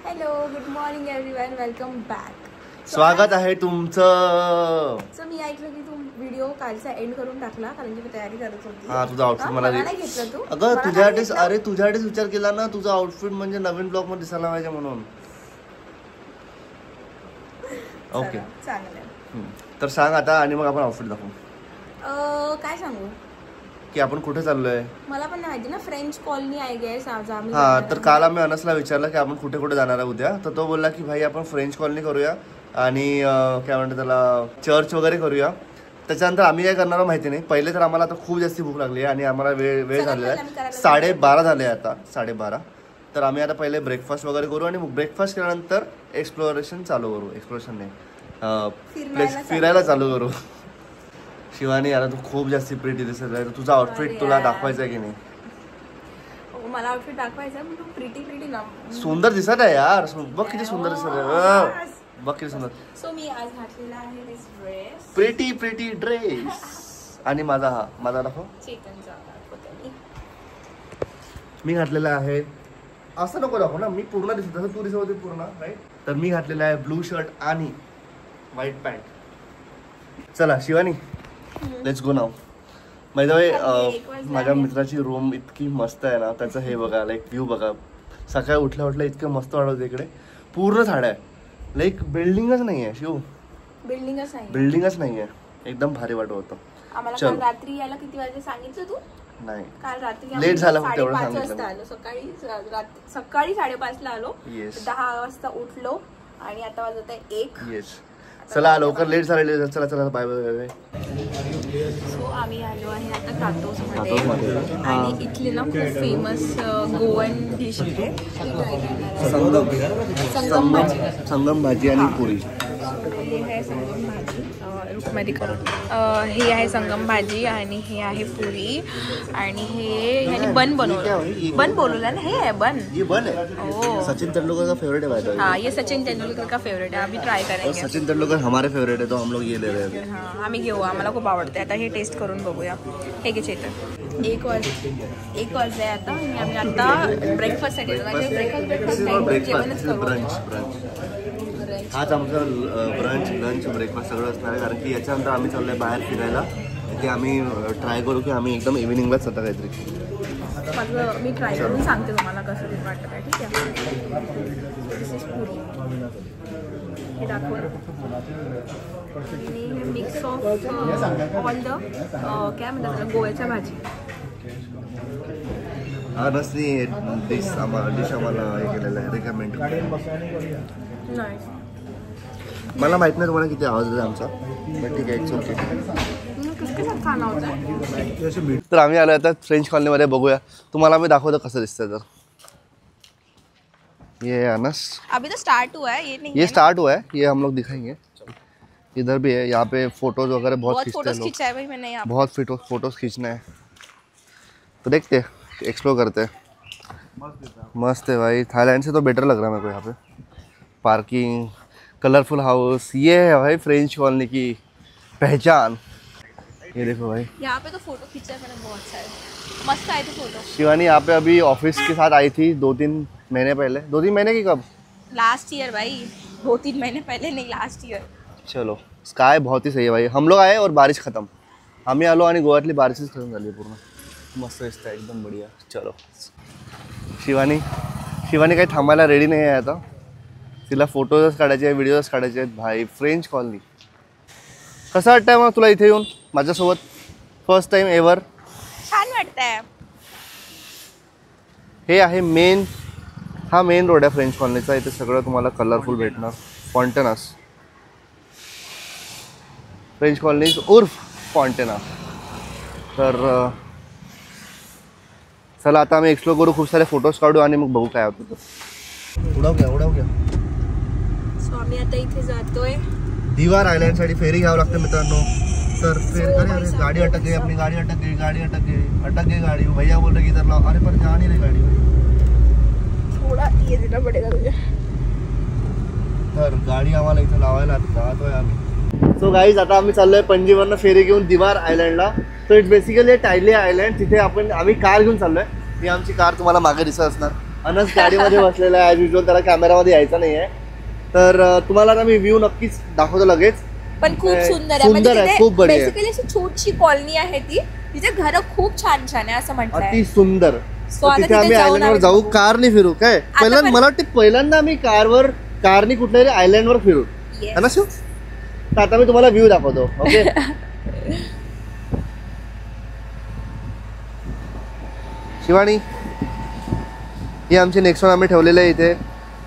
Hello, good morning everyone, welcome back. स्वागत आहे तुमचं. सो मी ऐकलं की तू व्हिडिओ कालचा एंड करून टाकला कारण की मी तयारी करत होती. हा, तुझा आउटफिट मला नाही घेतला तू. अगं तुझ्यासाठीच विचार केला ना, तुझा आउटफिट म्हणजे नवीन ब्लॉग मध्ये दिसायला पाहिजे म्हणून. ओके, चांगलं. तर सांग आता आणि मग आपण आउटफिट दाखवू. काय सांगू की आपण कुठे चाललोय? मला पण नाही माहिती ना. फ्रेंच कॉलनी आहे गेस आज आम्ही. हा, तर काल आम्ही अनसला विचारलं की आपण कुठे कुठे जाणार आहे उद्या, तर तो बोलला की भाई आपण फ्रेंच कॉलनी करूया आणि काय म्हणतात त्याला, चर्च वगैरे करूया. त्याच्यानंतर आम्ही काय करणार माहिती नाही. पहिले तर आम्हाला आता खूप जास्ती भूक लागली आहे आणि आम्हाला वेळ झालेला आहे. 12:30 झाले आता, 12:30. तर आम्ही आता पहिले ब्रेकफास्ट वगैरे करू आणि ब्रेकफास्ट केल्यानंतर एक्सप्लोरेशन चालू करू. एक्सप्लोरेशन नाही, फिरायला चालू करू. शिवानी, याला तू खूप जास्ती प्रिटी दिसत आहे. तुझा आउटफिट तुला दाखवायचा की नाही? मला आउटफिट दाखवायचा, पण तू प्रिटी ना. सुंदर दिसत आहे यार. बघ किती सुंदर दिसत आहे. बघ किती सुंदर. सो मी आज घातलेला आहे दिस ड्रेस. Pretty dress. आणि माझा दाखव. चेतनचा दाखवते मी घातलेला आहे. असं नको दाखव ना, मी पूर्ण दिसत जसं तू दिसत होती पूर्ण, राईट? तर मी घातलेला आहे ब्लू शर्ट आणि व्हाईट पॅन्ट. चला Shivani, let's go now. By the way, माझ्या मित्राची रूम इतकी मस्त आहे ना. त्याचं हे बघा, लाईक व्ह्यू बघा. सकाळी उठल्या इतकं मस्त वाटतं. इकडे पूर्ण झाड आहे. लाईक बिल्डिंगच नाही आहे शिव. बिल्डिंगच नाही आहे. एकदम भारी वाटत होतं. आम्हाला काल रात्री यायला किती वाजता सांगितलं तू? नाही, काल रात्री लेट झाला फक्त, एवढं 5:30 सांगितलं. वाजता आलो. सकाळी 5:30 ला आलो. 10 वाजता उठलो आणि आता वाजत आहे 1. येस, चला लवकर, लेट झालेले. चला बाय बाय. सो आम्ही आलो आहे आता कातोस मध्ये आणि इथली ना खूप फेमस गोवन डिश आहे. संगम भाजी आणि पुरी. हे आहे संगम भाजी, रुखमध्ये करून. हे आहे संगम भाजी आणि हे आहे पुरी आणि हे बन बनवलं. बन बोलवलं ना, हे आहे बन. ये बन है. ओ, सचिन तेंदुलकर का फेवरेट है भाई. हाँ, ये सचिन तेंदुलकर का फेवरेट है. अभी ट्राई करेंगे. सचिन तेंदुलकर हमारे फेवरेट है, तो हम लोग ये ले रहे हैं. हाँ, आम्ही घेऊ. आम्हाला खूप आवडते. आता हे टेस्ट करून बघूया. हे घे चेतन. 1 वाजले आता आणि आम्ही आता ब्रेकफास्टसाठी जेवणच करू. हाच आमचं ब्रंच, लंच, ब्रेकफास्ट सगळं असणार आहे. कारण की याच्यानंतर आम्ही चाललोय बाहेर फिरायला. की आम्ही ट्राय करू की आम्ही एकदम इव्हिनिंगलाच जाता काहीतरी. मी ट्राय करून सांगते तुम्हाला कसं वाटतं काय. ठीक आहे, हे दाखव. मिक्स ऑफ ऑल द काय म्हणतात गोव्याच्या भाजी. हा नसली डिश आम्हाला हे केलेलं आहे, रेकमेंड. मला माहित नाही तुम्हाला किती आवाज आहे आमचा, पण ठीक आहे, इट्स ओके. तर आम्ही आलो आता फ्रेंच कॉलनीमध्ये. बघूया, तुम्हाला मी दाखवतो कसं दिसतंय. तर ये अनस, अभी तो स्टार्ट हुआ है. ये स्टार्ट हुआ है. ये हम लोग दिखाएंगे. इधर भी है. यहाँ पे फोटोज वगैरह बहुत खींचते हैं लोग. बहुत फोटोज खींचना है. तो देखते, एक्सप्लोर करते हैं. मस्त है भाई. थाईलैंड से तो बेटर लग रहा है मेरे को यहाँ पे. पार्किंग, कलरफुल हाउस, ये है भाई फ्रेंच कॉलोनी की पहचान. ये देखो भाई, यहाँ पे तो फोटो खींचा है मैंने बहुत सारे. मस्त आए थे फोटो. शिवानी यहाँ पे अभी ऑफिस के साथ आई थी 2-3 महीने पहले. 2-3 महीने की कब? लास्ट ईयर भाई. 2-3 महीने पहले नहीं, लास्ट ईयर. चलो, स्काय बहुत ही सही है भाई. हम लोग आए और बारिश खत्म. आम्ही आलो आणि गोव्यातली बारिशच खतम झाली पूर्ण. मस्त दिसतं एकदम बढ़िया. चलो, शिवानी काही थांबायला रेडी नाही आहे आता. तिला फोटोजच काढायचे आहे, व्हिडिओज काढायचे आहेत. भाई, फ्रेंच कॉलनी कसं वाटतंय मग तुला इथे येऊन माझ्यासोबत? First time ever. छान वाटतंय. हे आहे मेन रोड आहे फ्रेंच कॉलनीचा. इथे सगळं तुम्हाला कलरफुल भेटणार. फॉन्टेनास फ्रेंच कॉलनी उर्फ फॉन्टेना. तर चला आता आम्ही एक्सप्लोर करू, खूप सारे फोटोज काढू आणि मग बघू काय होतं. उडाव घ्या. सो आम्ही आता इथे जातोय. दीवार आयलँडसाठी फेरी घ्यावं लागतं मित्रांनो. तर अरे गाडी अटक गई, अपनी गाड़ी अटक गई गाड़ी. भैया बोल रहे कि इधर लाओ. अरे पर जा नहीं रही गाड़ी. थोड़ा ये देना पड़ेगा तुझे. तर गाडी आम्हाला इथं लावायला जातोय आम्ही. सो गाईज, आता आम्ही चाललोय पणजीवरनं फेरी घेऊन दीवार आयलँडला. सो इट्स बेसिकली टायले आयलँड. तिथे आम्ही कार घेऊन चाललोय. ही आमची कार तुम्हाला मागे दिसत असणार. अनस गाडीमध्ये बसलेला आहे, ॲज युजल त्याला कॅमेरामध्ये यायचं नाही आहे. तर तुम्हाला आता मी व्ह्यू नक्कीच दाखवतो लगेच. पण खूप सुंदर आहे, सुंदर आहे, खूप बढिया आहे. बेसिकली अशी छोटीशी कॉलनी आहे ती, तिथे घर खूप छान छान आहे असं म्हटलंय. अति सुंदर. So तिथे आम्ही आयलंडवर जाऊ, कारने फिरू. काय पहिल्यांदा मला वाटतं पहिल्यांदा आम्ही कारनी कुठल्यातरी आयलंडवर फिरू है ना शिव. तर आता मी तुम्हाला व्ह्यू दाखवतो. ओके शिवानी, हे आमचे नेक्स्ट वन आम्ही ठेवलेले आहे इथे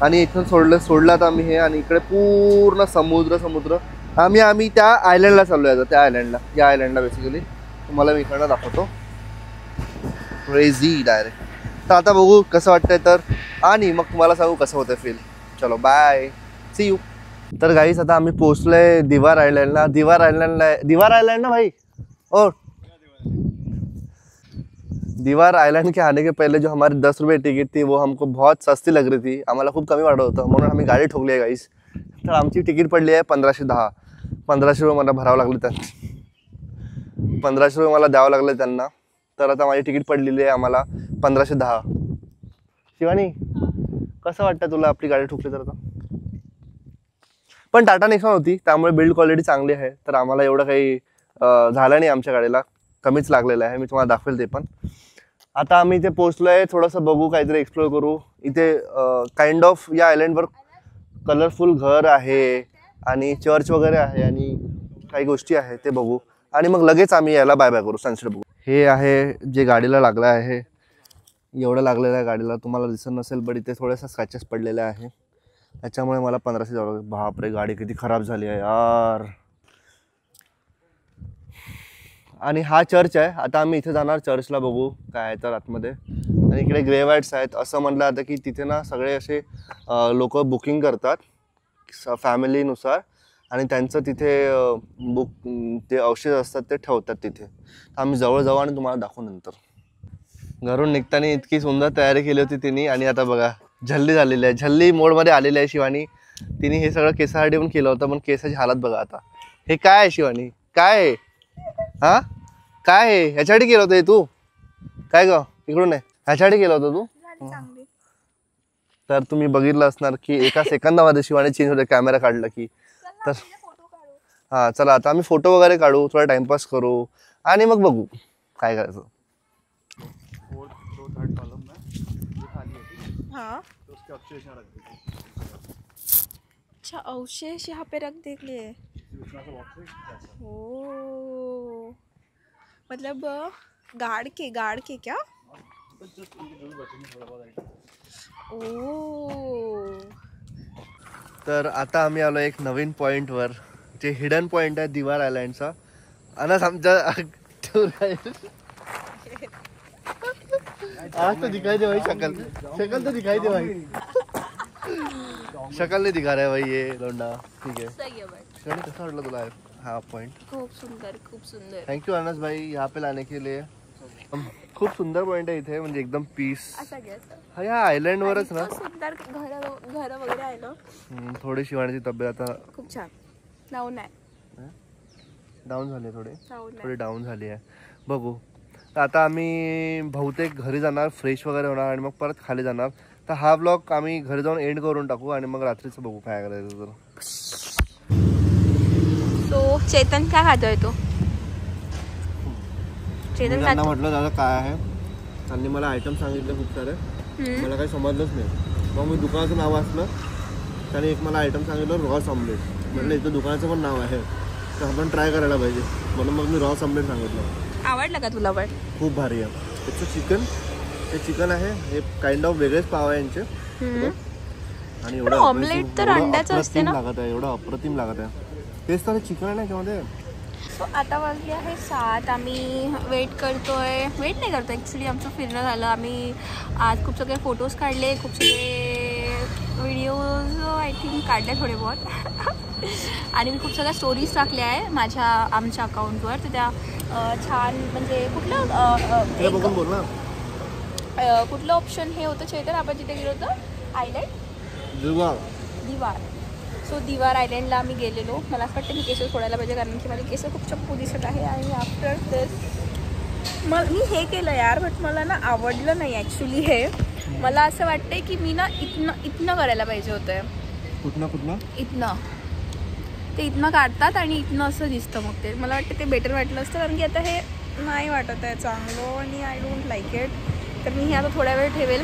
आणि इथून सोडलं आता आम्ही हे. आणि इकडे पूर्ण समुद्र. आम्ही त्या आयलंडला चाललो आहे, त्या आयलंडला, या आयलंडला बेसिकली तुम्हाला मी इकडनं दाखवतो. Crazy direct. तर आता बघू कसं वाटतंय तर, आणि मग तुम्हाला सांगू कसं होतं फील. चलो बाय, सी यू. तर गाईस आता आम्ही पोहोचलोय दीवार आयलंडला. दीवार आइलैंड ना भाई. और दीवार आइलैंड के आने के पहले जो हमारी 10 रुपये टिकट थी वो हमको बहुत सस्ती लग रही थी. आम्हाला खूप कमी वाटत होतं म्हणून आम्ही गाडी ठोकली आहे गाईस. तर आमची तिकीट पडली आहे 1510. 1500 रुपये मला भरावं लागले त्यांना. 1500 रुपये मला द्यावं लागले त्यांना. तर आता माझी तिकीट पडलेली आहे आम्हाला 1510. शिवानी, कसं वाटतं तुला आपली गाडी ठोकली तर? आता पण टाटा नेक्सॉन होती त्यामुळे बिल्ड क्वालिटी चांगली आहे. तर आम्हाला एवढं काही झालं नाही, आमच्या गाडीला कमीच लागलेलं आहे. मी तुम्हाला दाखवेल ते पण. आता आम्ही इथे पोहोचलोय, थोडंसं बघू, काहीतरी एक्सप्लोर करू. इथे काइंड ऑफ या आयलंडवर कलरफुल घर आहे आणि चर्च वगैरे आहे आणि काही गोष्टी आहे ते बघू. आणि मग लगेच आम्ही यायला बाय बाय करू, सनसेट बघू. हे आहे जे गाडीला लागलं आहे, एवढं लागलेलं आहे गाडीला, तुम्हाला दिसत नसेल पण इथे थोड्याशा स्क्रॅचेस पडलेले आहे. त्याच्यामुळे मला 1500 द्यावं लागेल. बापरे, गाडी किती खराब झाली आहे यार. आणि हा चर्च आहे. आता आम्ही इथे जाणार चर्चला, बघू काय आहे तर आतमध्ये. आणि इकडे ग्रेवाइट्स आहेत. असं म्हटलं जातं की तिथे ना सगळे असे लोक बुकिंग करतात फॅमिलीनुसार आणि त्यांचं तिथे ते अवशेष असतात ते ठेवतात तिथे. आम्ही जवळ जाऊ आणि तुम्हाला दाखवू नंतर. घरून निघताना इतकी सुंदर तयारी केली होती तिने. आणि आता बघा झल्ली झालेली आहे, झल्ली मोडमध्ये आलेली आहे शिवानी. तिने हे सगळं केसासाठी पण केलं होतं पण केसाची हालत बघा आता. हे काय आहे शिवानी, काय आहे? हा काय आहे? ह्याच्यासाठी केलं होतं हे तू? काय ग इकडून आहे, ह्याच्यासाठी केलं होतं तू? तर तुम्ही बघितलं असणार की एका सेकंदामध्ये शिवानी चेंज होते कॅमेरा काढला की. तर हां चला आता आम्ही फोटो वगैरे काढू, थोडा टाइमपास करू आणि मग बघू काय करायचं. अच्छा, अवशेष यहाँ पे रख देंगे. ओ मतलब गाड़ के क्या? ओ. तर आता आम्ही आलो एक नवीन पॉइंटवर, जे हिडन पॉइंट आहे दीवार आयलँडचा. अनस आमच्या आज तो दिखाई दे भाई, शक्ल तो दिखाई दे भाई. शक्ल नहीं दिखा रहा है भाई ये लोंडा. ठीक है, सही है भाई. कैसा वाटलं तुला हा पॉइंट? खूप सुंदर. थँक्यू अनस भाई यहाँ पे लाने के लिए. खूप सुंदर पॉइंट आहे इथे, म्हणजे एकदम पीस. हा या आयलँड वरच ना सुंदर घर वगैरे आहे ना. थोडी शिवानीची तब्येत आता खूप छान डाऊन आहे. डाऊन झाली, थोडी डाऊन झाली आहे. बघू आता आम्ही बहुतेक घरी जाणार, फ्रेश वगैरे होणार आणि मग परत खाली जाणार. तर हा व्लॉग आम्ही घरी जाऊन एंड करून टाकू आणि मग रात्रीचं बघू काय करायचं. तर तो चेतन काय खातोय? तो चेतन त्यांना म्हटलं दादा काय आहे, त्यांनी मला आयटम सांगितले खूप सारे, मला काही समजलंच नाही. मग मी दुकानाचं नाव वाचलं, त्याने एक मला आयटम सांगितलं रॉस ऑमलेट. म्हटलं इथं दुकानाचं पण नाव आहे तर आपण ट्राय करायला पाहिजे, म्हणून मग मी रॉस ऑमलेट सांगितलं. आवडलं का तुला? पण खूप भारी आहे. त्याचं चिकन आहे, हे काइंड ऑफ वेगळेच पाव आहे यांचे. आणि एवढं ऑमलेट तर अंड्याचं असते ना, लागत आहे, एवढं अप्रतिम लागत आहे. तेच तर चिकन आहे ना याच्यामध्ये. सो आता वाजले आहे 7. आम्ही वेट नाही करतो ॲक्च्युली. आमचं फिरणं झालं. आम्ही आज खूप सगळे फोटोज काढले, खूप सगळे व्हिडिओज आय थिंक काढले थोडे बहुत. आणि मी खूप सगळ्या स्टोरीज टाकल्या आहे आमच्या अकाउंटवर. तर त्या छान, म्हणजे कुठलं ऑप्शन हे होतं चेतन आपण जिथे गेलो होतं आयलँड दिवार. सो दिवार आयलँडला आम्ही गेलेलो. मला असं वाटतं मी केस सोडायला पाहिजे कारण की माझे केस खूप चप्पू दिसत आहे. आणि आफ्टर दिस मी हे केलं यार, बट मला ना आवडलं नाही ॲक्च्युली हे. मला असं वाटतंय की मी ना इथनं करायला पाहिजे होतं. कुठनं इथनं ते इथनं काढतात आणि इथनं असं दिसतं. मग ते मला वाटतं ते बेटर वाटलं असतं, कारण की आता हे नाही वाटत आहे चांगलं आणि आय डोंट लाईक इट. तर मी हे आता थोड्या वेळ ठेवेल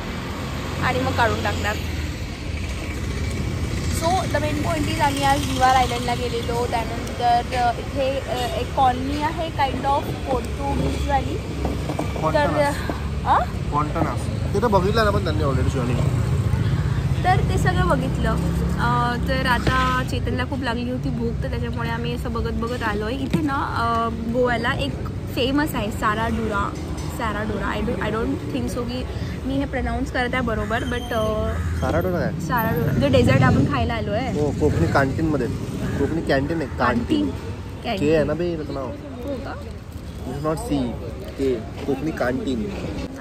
आणि मग काढून टाकणार. So the main point is आम्ही आज दिवार आयलंडला गेलेलो. त्यानंतर इथे एक कॉलनी आहे काइंड ऑफ पोर्तुगीजवाली. तर ते तर बघितलं ना पण त्यांनी ऑलरेडी शिवानी. तर ते सगळं बघितलं. तर आता चेतनला खूप लागली होती भूक, तर त्याच्यामुळे आम्ही असं बघत आलो आहे. इथे ना गोव्याला एक फेमस आहे serradura. I don't think so की मी हे प्रोनाऊन्स करत आहे बरोबर, बट सॅराडुरा जे डेझर्ट आपण खायला आलो आहे. हो, कोकणी कॅन्टीनमध्ये. कोकणी कॅन्टीन आहे. कॅन्टीन के आहे ना बे त्याचं नाव. हो का? Not C K, Konkani canteen.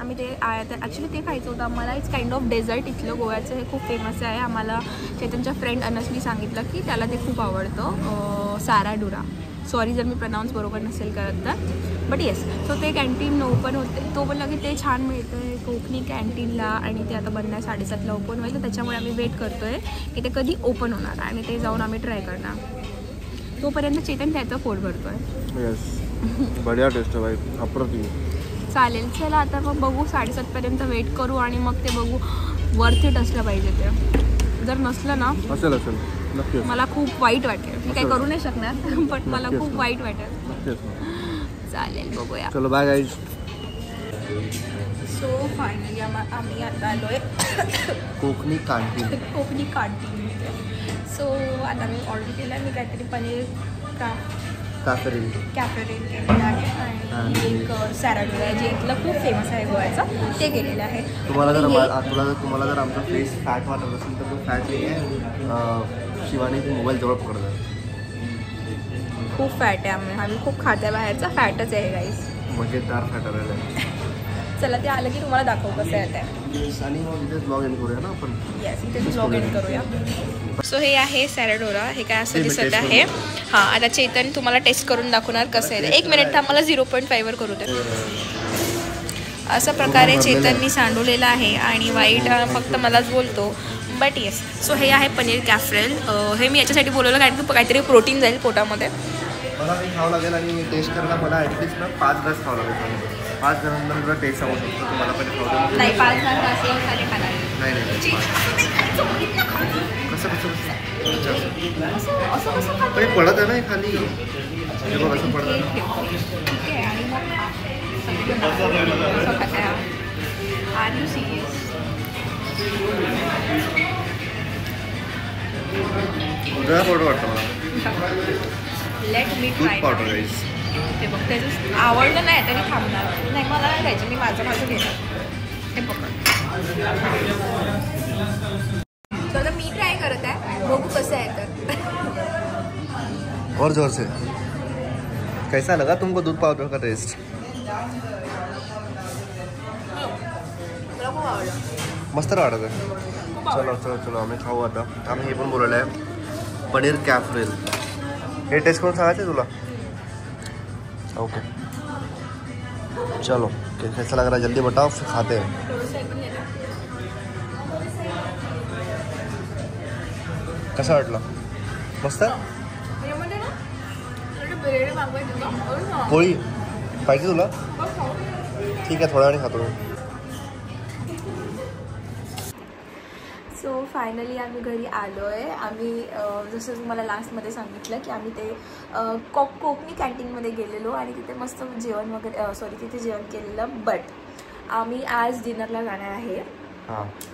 आम्ही ते ॲक्च्युली ते खायचं होतं आम्हाला. इट्स काइंड ऑफ डेझर्ट इथलं गोव्याचं. हे खूप फेमस आहे. आम्हाला चेतनच्या फ्रेंड अनसनी सांगितलं की त्याला ते खूप आवडतं. सॅराडुरा. सॉरी जर मी प्रोनाऊन्स बरोबर नसेल करत तर, बट येस. सो ते कॅन्टीन ओपन होते. तो बोलला की ते छान मिळतं आहे कोकणी कॅन्टीनला आणि ते आता बंद आहे, 7:30ला ओपन होईल. तर त्याच्यामुळे आम्ही वेट करतो आहे की ते कधी ओपन होणार आणि ते जाऊन आम्ही ट्राय करणार. तोपर्यंत चेतन त्याचं पोट भरतो आहे. येस, बढिया टेस्ट आहे भाई, अप्रतिम. चालेल, चला आता मग बघू. 7:30पर्यंत वेट करू आणि मग ते बघू. वर्थ इट असलं पाहिजे ते. जर नसलं ना असेल नक्कीच मला खूप वाईट वाटेल. मी काही करू नाही शकणार, बट मला खूप वाईट वाटेल. चालेल, बघूया. चलो बाय गाईज. सो फायनली आम्ही आता आलोय Konkani canteen. Konkani canteen. So आता मी ऑर्डर केलं आहे. मी काहीतरी पनीर कॅफेरेल केलेलं आहे आणि एक सॅराडुरा आहे जे इथलं खूप फेमस आहे गोव्याचं, ते केलेलं आहे. तुम्हाला जर आमचा फेस फॅट वाटत असेल तर तो फॅट नाही आहे. शिवानी मोबाईल जवळ पकडत. खूप फॅट आहे. आम्ही खूप खात्या बाहेरचा फॅटच आहे गाईस. मजेदार फॅट आलेला आहे. चला ते आलं की तुम्हाला दाखवू कसं आहे ते. आणि मग इथेच ब्लॉग एंड करूया ना आपण. येस, इथेच ब्लॉग एंड करूया. सो हे आहे सॅराडुरा. हे काय असं दिसत आहे. हां, आता चेतन तुम्हाला टेस्ट करून दाखवणार कसं आहे. 1 मिनिट आम्हाला 0.5वर करू दे. अशा प्रकारे चेतननी सांडवलेलं आहे आणि वाईट फक्त मलाच बोलतो, बट येस. सो हे आहे पनीर कॅफरेल. हे मी याच्यासाठी बोलवलं कारण की काहीतरी प्रोटीन जाईल पोटामध्ये. मला काही खावं लागेल आणि टेस्ट करायला मला ॲटलिस्ट ना 5 ग्लास खावं लागेल. 5 जणांना तुला टेस्ट सांगू शकतो. तुम्हाला पण खावं नाही, 5 ग्लास खाली खाणार नाही. कसं पडत आहे ना खाली. हे बघ असं पडतं. ठीक आहे. आणि मग आर यू सिरियस? उद्या पावडर वाटतं मला. Let me try. पावडर गाईस. ते बघ, त्याचं आवडलं नाही तरी थांबणार नाही. मला नाही खायचं, मी माझं घेणार. हे पकड. तर मी ट्राय करत आहे, बघू कसं आहे. तर और जोर से. कैसा लगा तुमको दूध पावडर का टेस्ट? मला खूप आवडलं. मस्त वाटत आहे. चलो आम्ही खाऊ आता. आम्ही हे पण बोलवलं आहे पनीर कॅफरेल. हे टेस्ट करून सांगायचं तुला. ओके चलो, कैसा लग रहा है जल्दी बताओ, फिर खाते हैं. कसं वाटलं? मस्त. पोळी पाहिजे तुला? ठीक आहे, थोड्या वेळाने खातो. सो फायनली आम्ही घरी आलो आहे. आम्ही जसं तुम्हाला लास्टमध्ये सांगितलं की आम्ही ते कोकणी कॅन्टीनमध्ये गेलेलो आणि तिथे मस्त जेवण वगैरे तिथे जेवण केलेलं. बट आम्ही आज डिनरला जाणार आहे.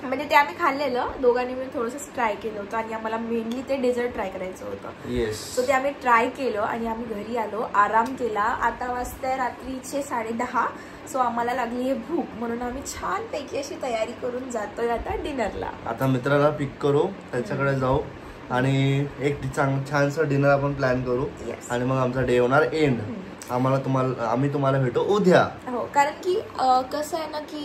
म्हणजे ते आम्ही खाल्लेलं दोघांनी मिळून थोडंसं ट्राय केलं होतं आणि आम्हाला मेनली ते डेझर्ट ट्राय करायचं होतं. सो ते आम्ही ट्राय केलं आणि आम्ही घरी आलो, आराम केला. आता वाजता रात्रीचे 10:30. सो आम्हाला लागली आहे भूक, म्हणून आम्ही छानपैकी अशी तयारी करून जातोय आता डिनरला. आता मित्राला पिक करू, त्याच्याकडे जाऊ आणि एक छानसं डिनर आपण प्लॅन करू आणि मग आमचा डे होणार एंड. आम्ही तुम्हाला भेटू उद्या. हो, कारण की कसं आहे ना की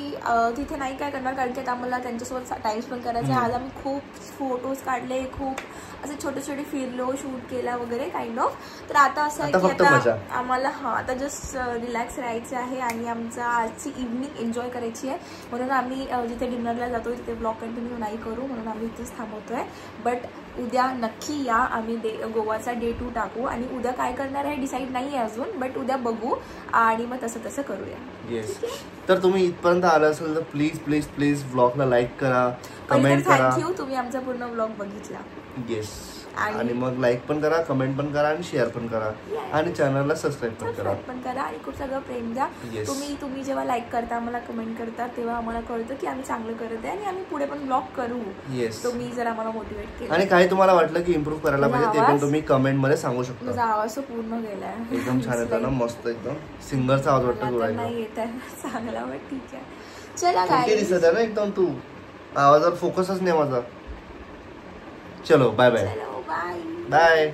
तिथे नाही काय करणार, कारण की आता आम्हाला त्यांच्यासोबत टाइम स्पेंड करायचा आहे. आज आम्ही खूप फोटोज काढले, खूप असे छोटे छोटे फिरलो, शूट केला वगैरे काइंड ऑफ. तर आता असं आहे की आता आम्हाला आता जस्ट रिलॅक्स राहायचं आहे आणि आमचा आजची इव्हनिंग एन्जॉय करायची आहे. म्हणून आम्ही जिथे डिनरला जातो तिथे ब्लॉग कंटिन्यू नाही करू, म्हणून आम्ही इथेच थांबवतोय. बट उद्या नक्की या, आम्ही गोवाचा डे 2 टाकू आणि उद्या काय करणार आहे डिसाईड नाही आहे अजून, बट उद्या बघू आणि मग तसं करूया. येस. तर तुम्ही इथपर्यंत आला असेल तर प्लीज प्लीज प्लीज ब्लॉगला लाईक करा, कमेंट करा. थँक्यू, तुम्ही आमचा पूर्ण ब्लॉग बघितला. येस. आणि मग लाईक पण करा, कमेंट पण करा आणि शेअर पण करा आणि चॅनलला सबस्क्राईब पण करा आणि खूप सगळं प्रेम द्या. तुम्ही जेव्हा लाईक करता, आम्हाला कमेंट करता, तेव्हा आम्हाला कळतं की आम्ही चांगलं करत आहे आणि आम्ही पुढे पण ब्लॉग करू. तुम्ही जर आम्हाला मोटिवेट केलं आणि काही तुम्हाला वाटलं की इम्प्रूव्ह करायला पाहिजे ते पण तुम्ही कमेंट मध्ये सांगू शकता. तुझा आवाज पूर्ण गेलाय, एकदम छान येतो ना, मस्त एकदम सिंगरचा आवाज वाटतो तुला. नाही येत आहे चांगला, बट ठीक आहे. चला काय दिसत आहे ना एकदम, तू आवाजावर फोकसच नाही माझा. चलो बाय बाय. Bye bye.